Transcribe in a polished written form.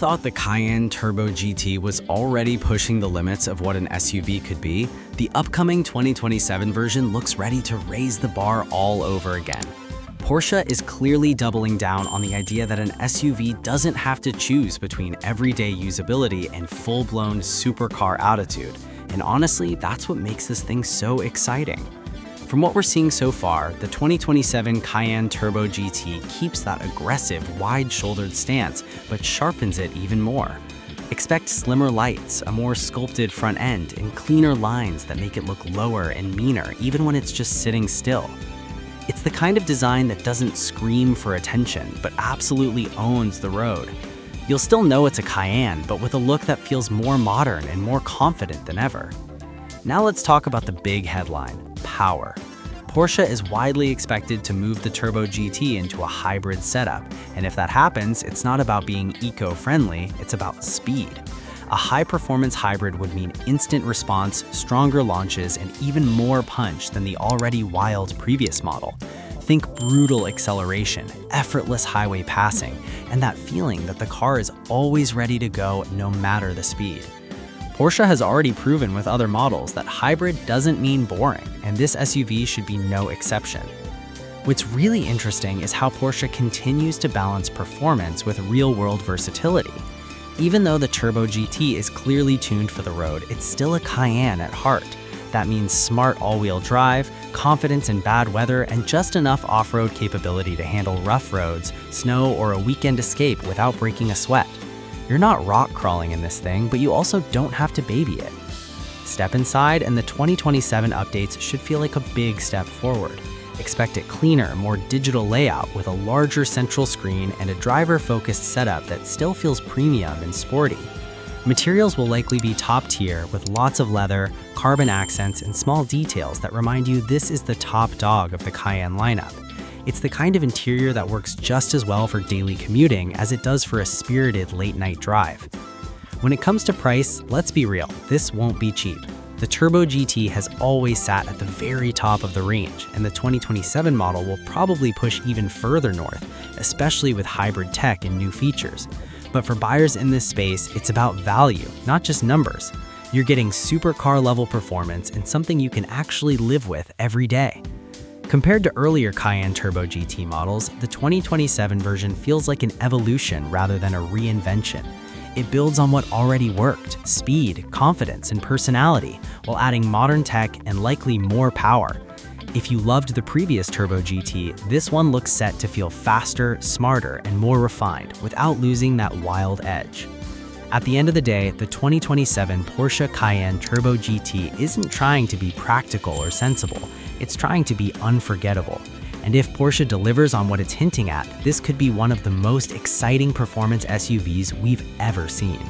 thought the Cayenne Turbo GT was already pushing the limits of what an SUV could be, the upcoming 2027 version looks ready to raise the bar all over again. Porsche is clearly doubling down on the idea that an SUV doesn't have to choose between everyday usability and full-blown supercar attitude. And honestly, that's what makes this thing so exciting. From what we're seeing so far, the 2027 Cayenne Turbo GT keeps that aggressive, wide-shouldered stance, but sharpens it even more. Expect slimmer lights, a more sculpted front end, and cleaner lines that make it look lower and meaner, even when it's just sitting still. It's the kind of design that doesn't scream for attention, but absolutely owns the road. You'll still know it's a Cayenne, but with a look that feels more modern and more confident than ever. Now let's talk about the big headline: power. Porsche is widely expected to move the Turbo GT into a hybrid setup, and if that happens, it's not about being eco-friendly, it's about speed. A high-performance hybrid would mean instant response, stronger launches, and even more punch than the already wild previous model. Think brutal acceleration, effortless highway passing, and that feeling that the car is always ready to go no matter the speed. Porsche has already proven with other models that hybrid doesn't mean boring, and this SUV should be no exception. What's really interesting is how Porsche continues to balance performance with real-world versatility. Even though the Turbo GT is clearly tuned for the road, it's still a Cayenne at heart. That means smart all-wheel drive, confidence in bad weather, and just enough off-road capability to handle rough roads, snow, or a weekend escape without breaking a sweat. You're not rock crawling in this thing, but you also don't have to baby it. Step inside and the 2027 updates should feel like a big step forward. Expect a cleaner, more digital layout with a larger central screen and a driver-focused setup that still feels premium and sporty. Materials will likely be top tier with lots of leather, carbon accents, and small details that remind you this is the top dog of the Cayenne lineup. It's the kind of interior that works just as well for daily commuting as it does for a spirited late-night drive. When it comes to price, let's be real, this won't be cheap. The Turbo GT has always sat at the very top of the range, and the 2027 model will probably push even further north, especially with hybrid tech and new features. But for buyers in this space, it's about value, not just numbers. You're getting supercar-level performance and something you can actually live with every day. Compared to earlier Cayenne Turbo GT models, the 2027 version feels like an evolution rather than a reinvention. It builds on what already worked: speed, confidence, and personality, while adding modern tech and likely more power. If you loved the previous Turbo GT, this one looks set to feel faster, smarter, and more refined without losing that wild edge. At the end of the day, the 2027 Porsche Cayenne Turbo GT isn't trying to be practical or sensible, it's trying to be unforgettable. And if Porsche delivers on what it's hinting at, this could be one of the most exciting performance SUVs we've ever seen.